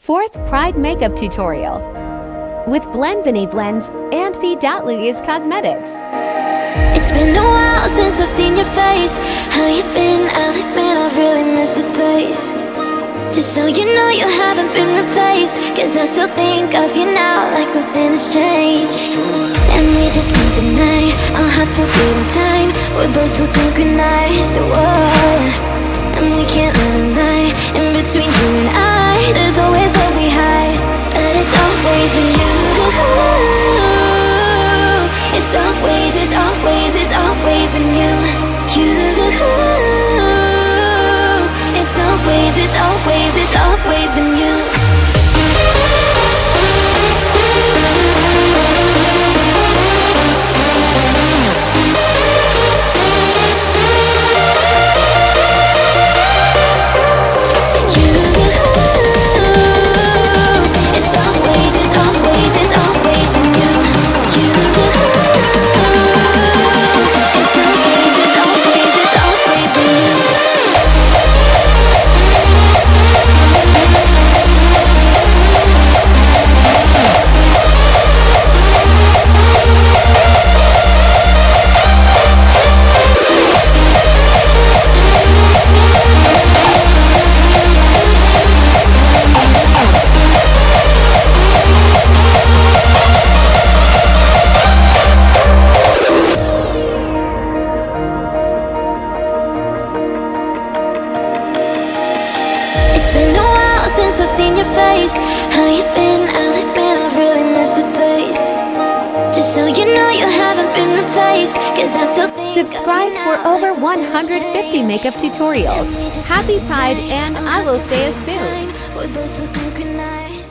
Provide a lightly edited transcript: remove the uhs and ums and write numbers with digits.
Fourth Pride makeup tutorial with Blendvini Blends and FEEDBLACK Cosmetics. It's been a while since I've seen your face. How you been? I'll admit I've really missed this place. Just so you know you haven't been replaced, 'cause I still think of you now like nothing has changed. And we just can't deny our hearts still beating time. We're both still synchronized, whoa. And we can't live a lie. In between you and I, there's always love we hide. But it's always been you. It's always been you. It's always been you. It's been a while since I've seen your face. How you been? I'll admit I've really missed this place. Just so you know you haven't been replaced, 'cause I still think Subscribe for over 150 makeup tutorials. Happy Pride, and I will see you soon. We're both still synchronized.